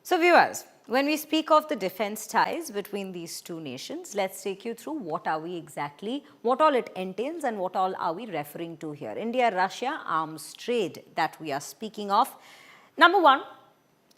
So viewers, when we speak of the defense ties between these two nations, let's take you through what are we exactly, what all it entails and what all are we referring to here. India-Russia arms trade that we are speaking of. Number one,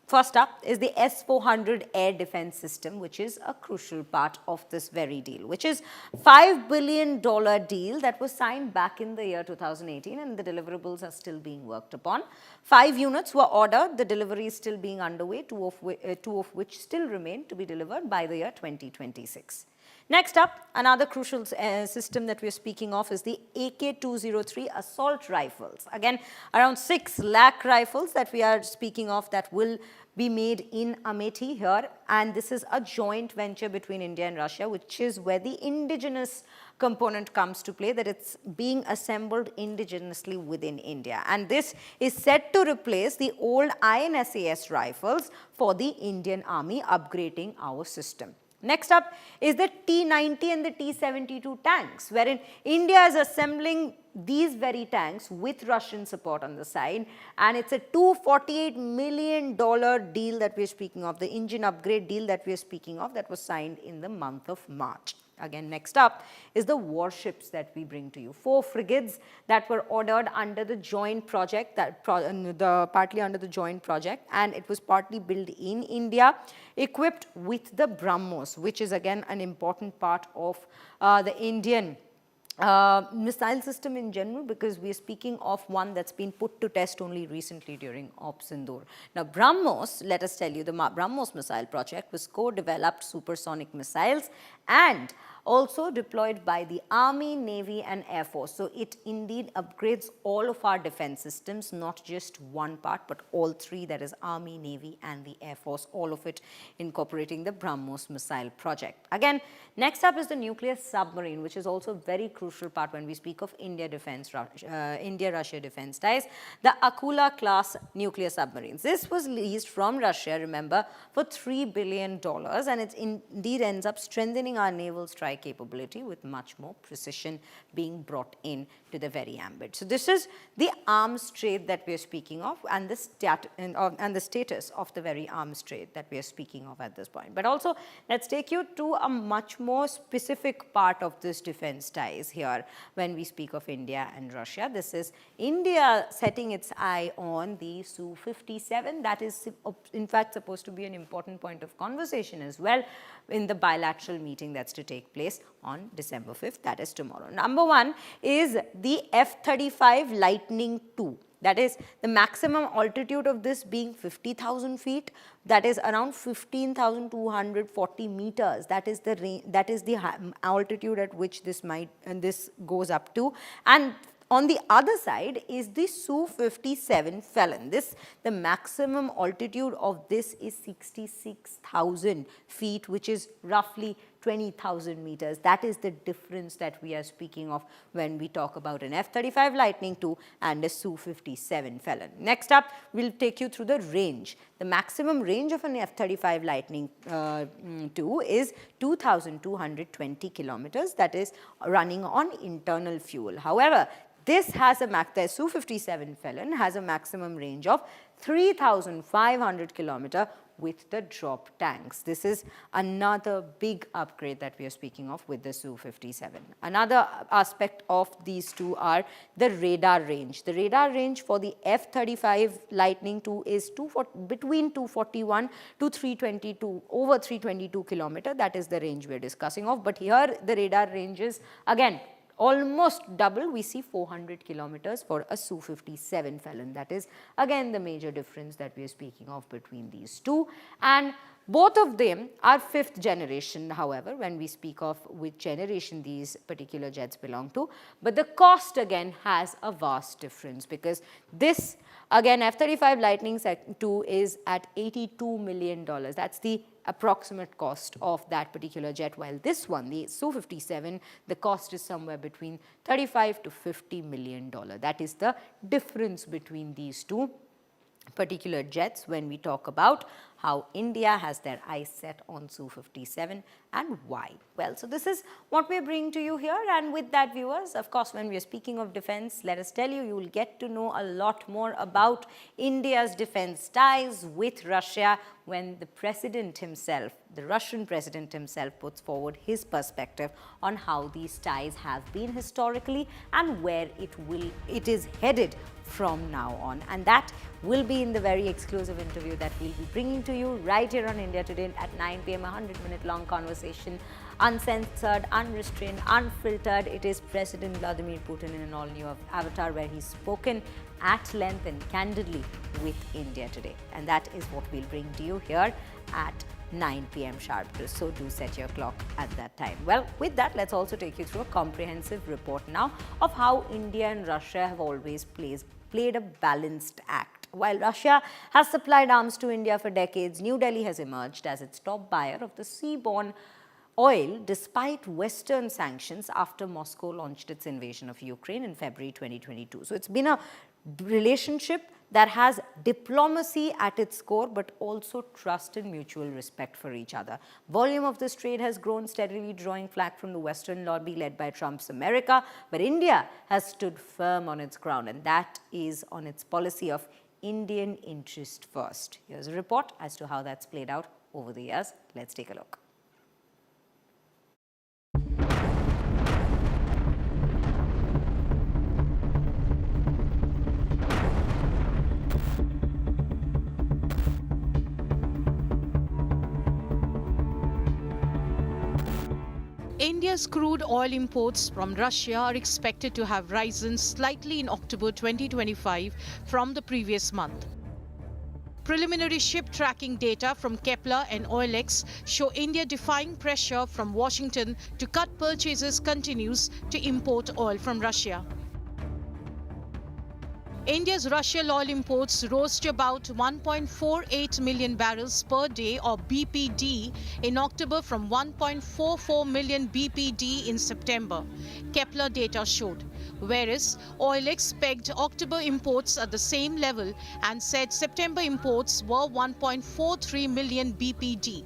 first up is the S-400 air defense system, which is a crucial part of this very deal, which is $5 billion deal that was signed back in the year 2018, and the deliverables are still being worked upon. 5 units were ordered, the delivery is still being underway, two of which still remain to be delivered by the year 2026. Next up, another crucial system that we are speaking of is the AK-203 assault rifles. Again, around 6 lakh rifles that we are speaking of that will be made in Amethi here, and this is a joint venture between India and Russia, which is where the indigenous component comes to play, that it's being assembled indigenously within India. And this is set to replace the old INSAS rifles for the Indian Army, upgrading our system. Next up is the T-90 and the T-72 tanks, wherein India is assembling these very tanks with Russian support on the side, and it's a $248 million deal that we're speaking of, the engine upgrade deal that we're speaking of, that was signed in the month of March. Again, next up is the warships that we bring to you. 4 frigates that were ordered under the joint project, partly under the joint project, and it was partly built in India, equipped with the BrahMos, which is again an important part of the Indian missile system in general, because we are speaking of one that's been put to test only recently during Op Sindoor. Now, BrahMos, let us tell you, the BrahMos missile project was co-developed supersonic missiles and also deployed by the Army, Navy and Air Force. So it indeed upgrades all of our defense systems, not just one part, but all 3, that is Army, Navy and the Air Force, all of it incorporating the BrahMos missile project. Again, next up is the nuclear submarine, which is also a very crucial part when we speak of India-Russia defense ties, the Akula class nuclear submarines. This was leased from Russia, remember, for $3 billion, and it indeed ends up strengthening our naval strike capability with much more precision being brought in to the very ambit. So this is the arms trade that we are speaking of, and the status of the very arms trade that we are speaking of at this point. But also, let's take you to a much more specific part of this defense ties here when we speak of India and Russia. This is India setting its eye on the Su-57. That is in fact supposed to be an important point of conversation as well in the bilateral meeting that's to take place on December 5th, that is tomorrow. Number one is the F-35 Lightning II. That is the maximum altitude of this being 50,000 feet. That is around 15,240 meters. That is the altitude at which this goes up to. And on the other side is the Su-57 Felon. The maximum altitude of this is 66,000 feet, which is roughly 20,000 meters. That is the difference that we are speaking of when we talk about an F-35 Lightning II and a Su-57 Felon. Next up, we'll take you through the range. The maximum range of an F-35 Lightning II is 2,220 kilometers. That is running on internal fuel. However, the Su-57 Felon has a maximum range of 3,500 kilometers with the drop tanks. This is another big upgrade that we are speaking of with the Su-57. Another aspect of these two are the radar range. The radar range for the F-35 Lightning II is between 241 to 322, over 322 kilometers. That is the range we are discussing of. But here the radar range is again almost double. We see 400 kilometers for a Su-57 Felon. That is again the major difference that we are speaking of between these two. And both of them are 5th generation, however, when we speak of which generation these particular jets belong to. But the cost again has a vast difference, because this again F-35 Lightning II is at $82 million. That's the approximate cost of that particular jet, while this one, the Su-57, the cost is somewhere between $35 to $50 million. That is the difference between these two. particular jets when we talk about how India has their eyes set on Su-57 and why. Well, so this is what we're bringing to you here, and with that, viewers, of course, when we're speaking of defense, let us tell you, you will get to know a lot more about India's defense ties with Russia when the president himself, the Russian president himself, puts forward his perspective on how these ties have been historically and where it is headed from now on. And that will be in the very exclusive interview that we'll be bringing to you right here on India Today at 9 p.m. a 100-minute long conversation, uncensored, unrestrained, unfiltered. It is President Vladimir Putin in an all-new avatar where he's spoken at length and candidly with India Today. And that is what we'll bring to you here at 9 p.m. sharp. So do set your clock at that time. Well, with that, let's also take you through a comprehensive report now of how India and Russia have always played a balanced act. While Russia has supplied arms to India for decades, New Delhi has emerged as its top buyer of the seaborne oil despite Western sanctions after Moscow launched its invasion of Ukraine in February 2022. So it's been a relationship that has diplomacy at its core, but also trust and mutual respect for each other. Volume of this trade has grown steadily, drawing flack from the Western lobby led by Trump's America. But India has stood firm on its ground, and that is on its policy of Indian interest first. Here's a report as to how that's played out over the years. Let's take a look. India's crude oil imports from Russia are expected to have risen slightly in October 2025 from the previous month. Preliminary ship tracking data from Kepler and OilX show India defying pressure from Washington to cut purchases continues to import oil from Russia. India's Russian oil imports rose to about 1.48 million barrels per day or BPD in October from 1.44 million BPD in September, Kepler data showed, whereas OilX pegged October imports at the same level and said September imports were 1.43 million BPD.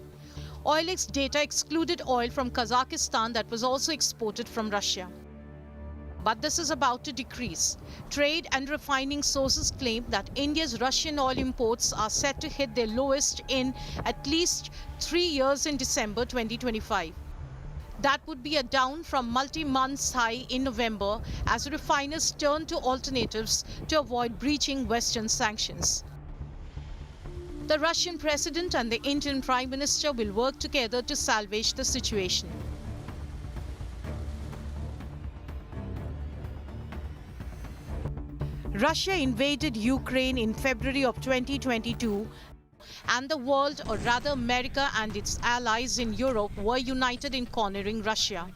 OilX data excluded oil from Kazakhstan that was also exported from Russia. But this is about to decrease. Trade and refining sources claim that India's Russian oil imports are set to hit their lowest in at least 3 years in December 2025. That would be a down from multi-months high in November as refiners turn to alternatives to avoid breaching Western sanctions. The Russian president and the Indian Prime Minister will work together to salvage the situation. Russia invaded Ukraine in February of 2022, and the world, or rather America and its allies in Europe, were united in cornering Russia.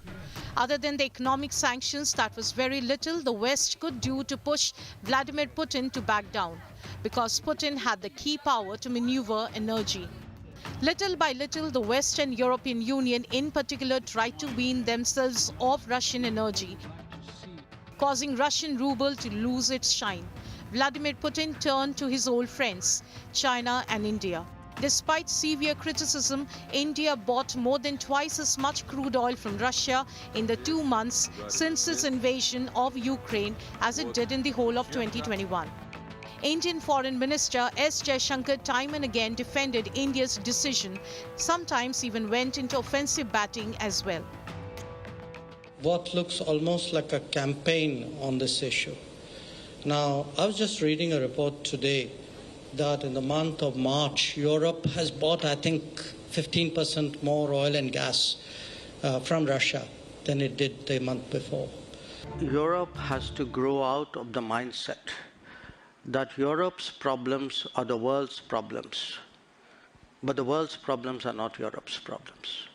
Other than the economic sanctions, that was very little the West could do to push Vladimir Putin to back down, because Putin had the key power to maneuver energy. Little by little, the West and European Union in particular tried to wean themselves off Russian energy, causing Russian ruble to lose its shine. Vladimir Putin turned to his old friends, China and India. Despite severe criticism, India bought more than twice as much crude oil from Russia in the 2 months since its invasion of Ukraine as it did in the whole of 2021. Indian Foreign Minister S. Jaishankar time and again defended India's decision, sometimes even went into offensive batting as well. What looks almost like a campaign on this issue. Now, I was just reading a report today that in the month of March, Europe has bought, I think, 15% more oil and gas from Russia than it did the month before. Europe has to grow out of the mindset that Europe's problems are the world's problems, but the world's problems are not Europe's problems.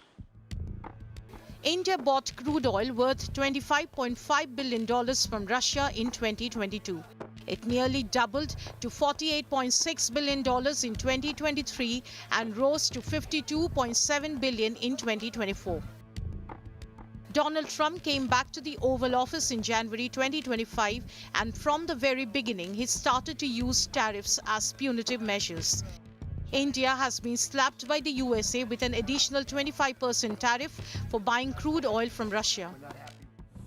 India bought crude oil worth $25.5 billion from Russia in 2022. It nearly doubled to $48.6 billion in 2023 and rose to $52.7 billion in 2024. Donald Trump came back to the Oval Office in January 2025, and from the very beginning, he started to use tariffs as punitive measures. India has been slapped by the USA with an additional 25% tariff for buying crude oil from Russia.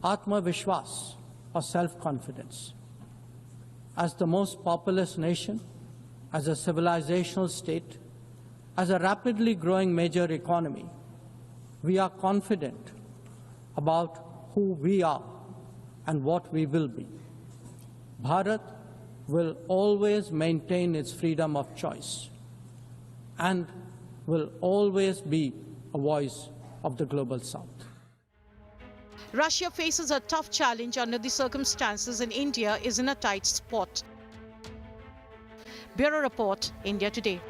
Atma Vishwas, or self-confidence. As the most populous nation, as a civilizational state, as a rapidly growing major economy, we are confident about who we are and what we will be. Bharat will always maintain its freedom of choice and will always be a voice of the Global South. Russia faces a tough challenge under the circumstances, and India is in a tight spot. Bureau Report, India Today.